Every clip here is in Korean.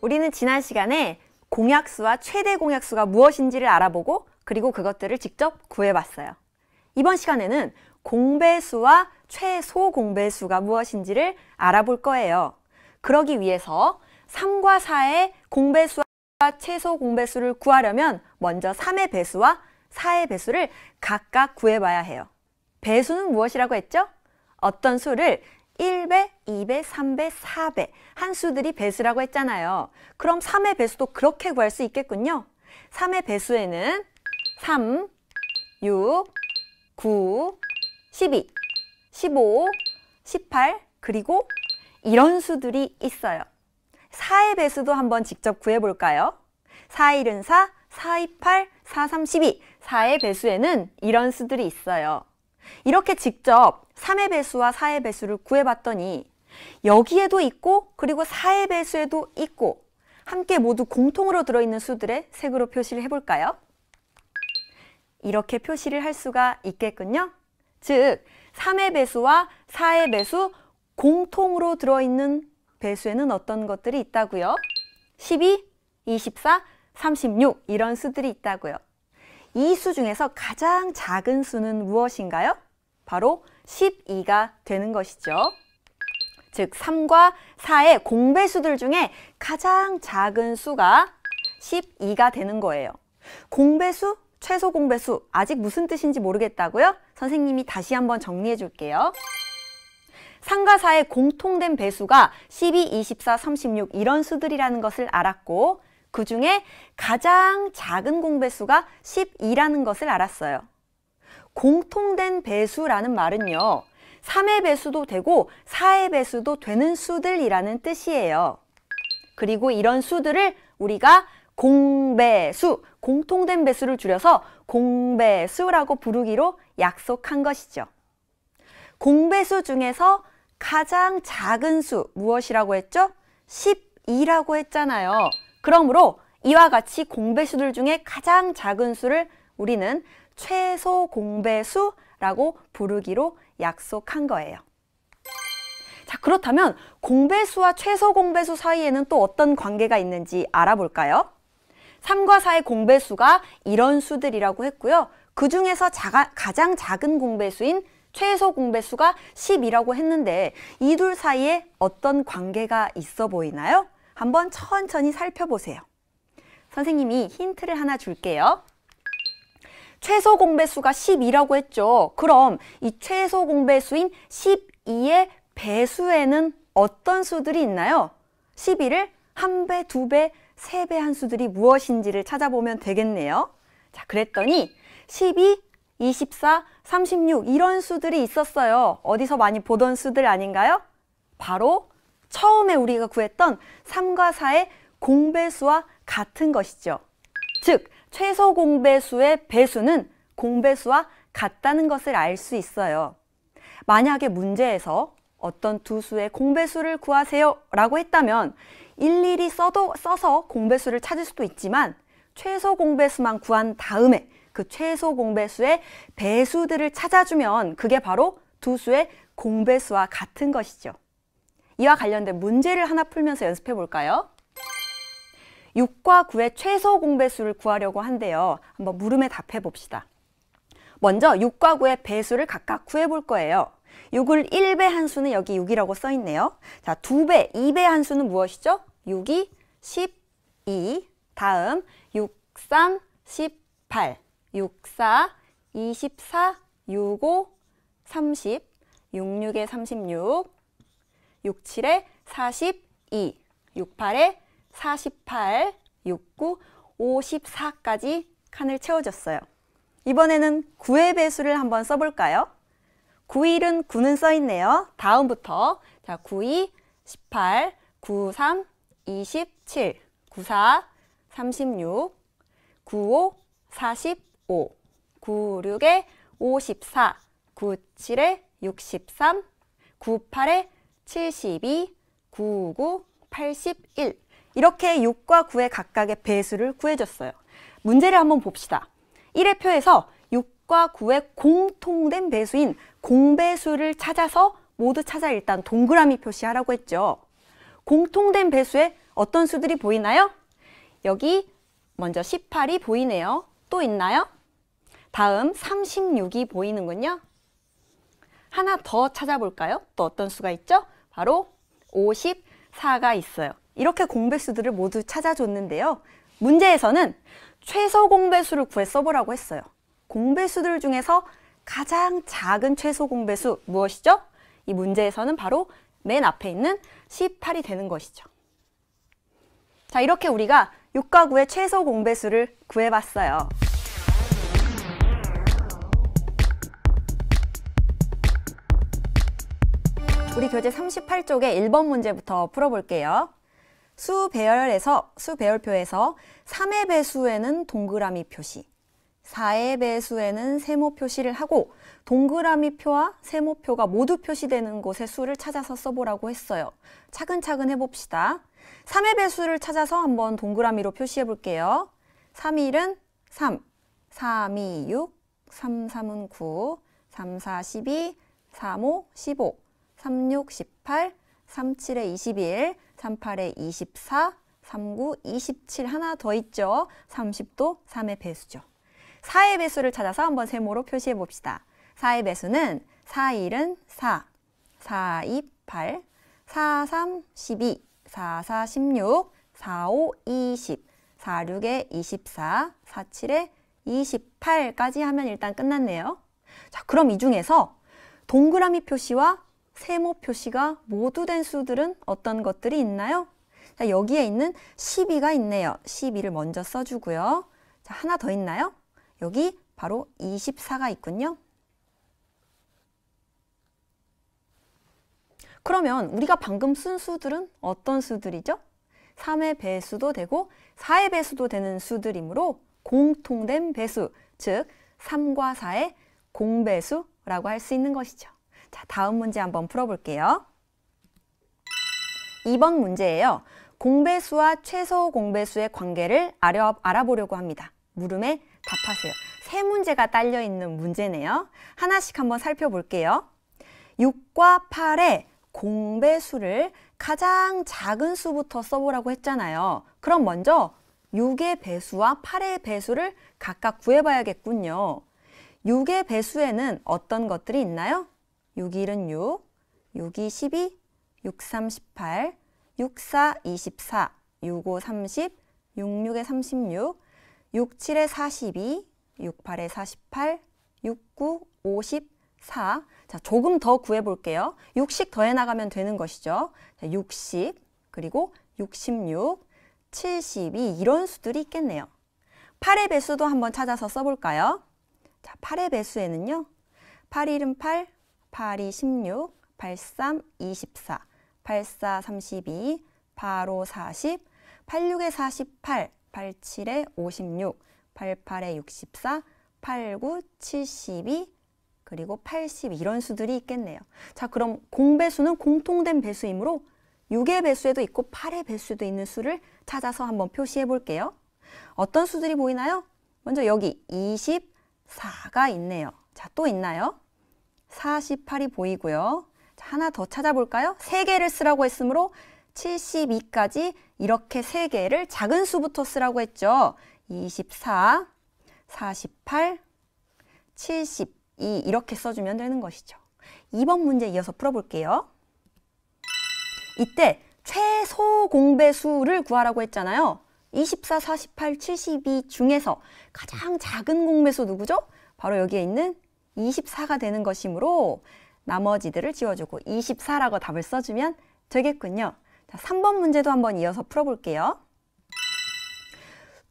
우리는 지난 시간에 공약수와 최대 공약수가 무엇인지를 알아보고 그리고 그것들을 직접 구해봤어요. 이번 시간에는 공배수와 최소 공배수가 무엇인지를 알아볼 거예요. 그러기 위해서 3과 4의 공배수와 최소 공배수를 구하려면 먼저 3의 배수와 4의 배수를 각각 구해봐야 해요. 배수는 무엇이라고 했죠? 어떤 수를 1배, 2배, 3배, 4배 한 수들이 배수라고 했잖아요. 그럼 3의 배수도 그렇게 구할 수 있겠군요. 3의 배수에는 3, 6, 9, 12, 15, 18 그리고 이런 수들이 있어요. 4의 배수도 한번 직접 구해볼까요? 4, 1은 4, 4, 2, 8, 4, 3, 12 4의 배수에는 이런 수들이 있어요. 이렇게 직접 3의 배수와 4의 배수를 구해봤더니 여기에도 있고 그리고 4의 배수에도 있고 함께 모두 공통으로 들어있는 수들의 색으로 표시를 해볼까요? 이렇게 표시를 할 수가 있겠군요. 즉 3의 배수와 4의 배수 공통으로 들어있는 배수에는 어떤 것들이 있다고요? 12, 24, 36 이런 수들이 있다고요. 이 수 중에서 가장 작은 수는 무엇인가요? 바로 12가 되는 것이죠. 즉 3과 4의 공배수들 중에 가장 작은 수가 12가 되는 거예요. 공배수, 최소 공배수 아직 무슨 뜻인지 모르겠다고요? 선생님이 다시 한번 정리해 줄게요. 3과 4의 공통된 배수가 12, 24, 36 이런 수들이라는 것을 알았고 그 중에 가장 작은 공배수가 12라는 것을 알았어요. 공통된 배수라는 말은요. 3의 배수도 되고 4의 배수도 되는 수들이라는 뜻이에요. 그리고 이런 수들을 우리가 공배수, 공통된 배수를 줄여서 공배수라고 부르기로 약속한 것이죠. 공배수 중에서 가장 작은 수 무엇이라고 했죠? 12라고 했잖아요. 그러므로 이와 같이 공배수들 중에 가장 작은 수를 우리는 최소 공배수라고 부르기로 약속한 거예요. 자, 그렇다면 공배수와 최소 공배수 사이에는 또 어떤 관계가 있는지 알아볼까요? 3과 4의 공배수가 이런 수들이라고 했고요. 그 중에서 가장 작은 공배수인 최소 공배수가 10이라고 했는데 이 둘 사이에 어떤 관계가 있어 보이나요? 한번 천천히 살펴보세요. 선생님이 힌트를 하나 줄게요. 최소 공배수가 12라고 했죠. 그럼 이 최소 공배수인 12의 배수에는 어떤 수들이 있나요? 12를 1배, 2배, 3배 한 수들이 무엇인지를 찾아보면 되겠네요. 자, 그랬더니 12, 24, 36 이런 수들이 있었어요. 어디서 많이 보던 수들 아닌가요? 바로 처음에 우리가 구했던 3과 4의 공배수와 같은 것이죠. 즉, 최소 공배수의 배수는 공배수와 같다는 것을 알 수 있어요. 만약에 문제에서 어떤 두 수의 공배수를 구하세요 라고 했다면 일일이 써서 공배수를 찾을 수도 있지만 최소 공배수만 구한 다음에 그 최소 공배수의 배수들을 찾아주면 그게 바로 두 수의 공배수와 같은 것이죠. 이와 관련된 문제를 하나 풀면서 연습해 볼까요? 6과 9의 최소 공배수를 구하려고 한대요. 한번 물음에 답해 봅시다. 먼저 6과 9의 배수를 각각 구해 볼 거예요. 6을 1배 한 수는 여기 6이라고 써 있네요. 자, 2배, 2배 한 수는 무엇이죠? 6이 12, 다음 6, 3, 18, 6, 4, 24, 6, 5, 30, 6, 6에 36, 6, 7에 42, 6, 8에 48, 6, 9, 54까지 칸을 채워줬어요. 이번에는 9의 배수를 한번 써볼까요? 9일은 9는 써있네요. 다음부터 자 92, 18, 93, 27, 94, 36, 95, 45, 96에 54, 97에 63, 98에 72, 99, 81 이렇게 6과 9의 각각의 배수를 구해줬어요. 문제를 한번 봅시다. 1의 표에서 6과 9의 공통된 배수인 공배수를 찾아서 모두 찾아 일단 동그라미 표시하라고 했죠. 공통된 배수에 어떤 수들이 보이나요? 여기 먼저 18이 보이네요. 또 있나요? 다음 36이 보이는군요. 하나 더 찾아볼까요? 또 어떤 수가 있죠? 바로 54가 있어요. 이렇게 공배수들을 모두 찾아줬는데요. 문제에서는 최소 공배수를 구해 써보라고 했어요. 공배수들 중에서 가장 작은 최소 공배수 무엇이죠? 이 문제에서는 바로 맨 앞에 있는 18이 되는 것이죠. 자, 이렇게 우리가 6과 9의 최소 공배수를 구해봤어요. 우리 교재 38쪽의 1번 문제부터 풀어볼게요. 수배열표에서 3의 배수에는 동그라미 표시, 4의 배수에는 세모 표시를 하고 동그라미표와 세모표가 모두 표시되는 곳의 수를 찾아서 써보라고 했어요. 차근차근 해봅시다. 3의 배수를 찾아서 한번 동그라미로 표시해 볼게요. 3일은 3, 3이 6, 3, 3은 9, 3, 4, 12, 3, 5, 15, 3, 6, 18, 3, 7에 21, 3, 8에 24, 3, 9, 27 하나 더 있죠. 30도 3의 배수죠. 4의 배수를 찾아서 한번 세모로 표시해 봅시다. 4의 배수는 4, 1은 4, 4, 2, 8, 4, 3, 12, 4, 4, 16, 4, 5, 20, 4, 6에 24, 4, 7에 28까지 하면 일단 끝났네요. 자, 그럼 이 중에서 동그라미 표시와 세모 표시가 모두 된 수들은 어떤 것들이 있나요? 자, 여기에 있는 12가 있네요. 12를 먼저 써주고요. 자, 하나 더 있나요? 여기 바로 24가 있군요. 그러면 우리가 방금 쓴 수들은 어떤 수들이죠? 3의 배수도 되고 4의 배수도 되는 수들이므로 공통된 배수, 즉 3과 4의 공배수라고 할 수 있는 것이죠. 자, 다음 문제 한번 풀어볼게요. 2번 문제예요. 공배수와 최소 공배수의 관계를 알아보려고 합니다. 물음에 답하세요. 세 문제가 딸려있는 문제네요. 하나씩 한번 살펴볼게요. 6과 8의 공배수를 가장 작은 수부터 써보라고 했잖아요. 그럼 먼저 6의 배수와 8의 배수를 각각 구해봐야겠군요. 6의 배수에는 어떤 것들이 있나요? 6, 1은 6, 6, 2, 12, 6, 3, 18, 6, 4, 24, 6, 5, 30, 6, 6에 36, 6, 7에 42, 6, 8에 48, 6, 9, 54. 자, 조금 더 구해볼게요. 6씩 더해 나가면 되는 것이죠. 자, 60, 그리고 66, 72 이런 수들이 있겠네요. 8의 배수도 한번 찾아서 써볼까요? 자, 8의 배수에는요. 8, 1은 8, 8, 2, 16, 8, 3, 24, 8, 4, 32, 8, 5, 40, 8, 6에 48, 8, 7에 56, 8, 8에 64, 8, 9, 72, 그리고 80 이런 수들이 있겠네요. 자, 그럼 공배수는 공통된 배수이므로 6의 배수에도 있고 8의 배수에도 있는 수를 찾아서 한번 표시해 볼게요. 어떤 수들이 보이나요? 먼저 여기 24가 있네요. 자, 또 있나요? 48이 보이고요. 자, 하나 더 찾아볼까요? 3개를 쓰라고 했으므로 72까지 이렇게 3개를 작은 수부터 쓰라고 했죠. 24, 48, 72 이렇게 써주면 되는 것이죠. 2번 문제 이어서 풀어볼게요. 이때 최소 공배수를 구하라고 했잖아요. 24, 48, 72 중에서 가장 작은 공배수 누구죠? 바로 여기에 있는 24가 되는 것이므로 나머지들을 지워주고 24라고 답을 써주면 되겠군요. 자, 3번 문제도 한번 이어서 풀어볼게요.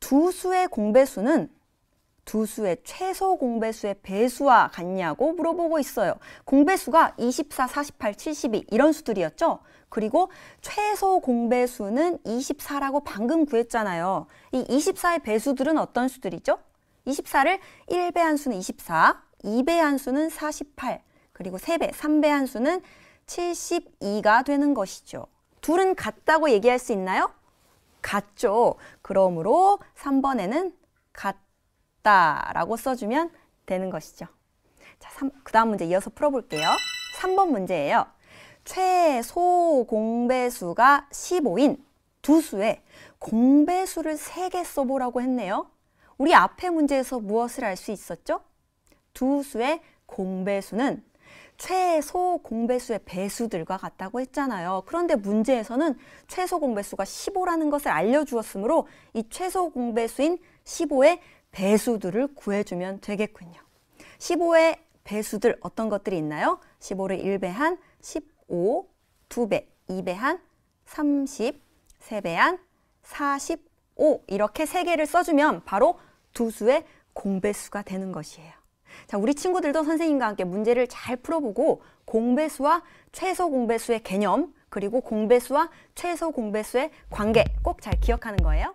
두 수의 공배수는 두 수의 최소 공배수의 배수와 같냐고 물어보고 있어요. 공배수가 24, 48, 72 이런 수들이었죠. 그리고 최소 공배수는 24라고 방금 구했잖아요. 이 24의 배수들은 어떤 수들이죠? 24를 1배 한 수는 24, 2배 한 수는 48, 그리고 3배, 3배 한 수는 72가 되는 것이죠. 둘은 같다고 얘기할 수 있나요? 같죠. 그러므로 3번에는 같다라고 써주면 되는 것이죠. 자, 그 다음 문제 이어서 풀어볼게요. 3번 문제예요. 최소 공배수가 15인 두 수의 공배수를 3개 써보라고 했네요. 우리 앞에 문제에서 무엇을 알 수 있었죠? 두 수의 공배수는 최소 공배수의 배수들과 같다고 했잖아요. 그런데 문제에서는 최소 공배수가 15라는 것을 알려주었으므로 이 최소 공배수인 15의 배수들을 구해주면 되겠군요. 15의 배수들 어떤 것들이 있나요? 15를 1배한 15, 2배, 2배한 30, 3배한 45 이렇게 3개를 써주면 바로 두 수의 공배수가 되는 것이에요. 자, 우리 친구들도 선생님과 함께 문제를 잘 풀어보고 공배수와 최소 공배수의 개념 그리고 공배수와 최소 공배수의 관계 꼭 잘 기억하는 거예요.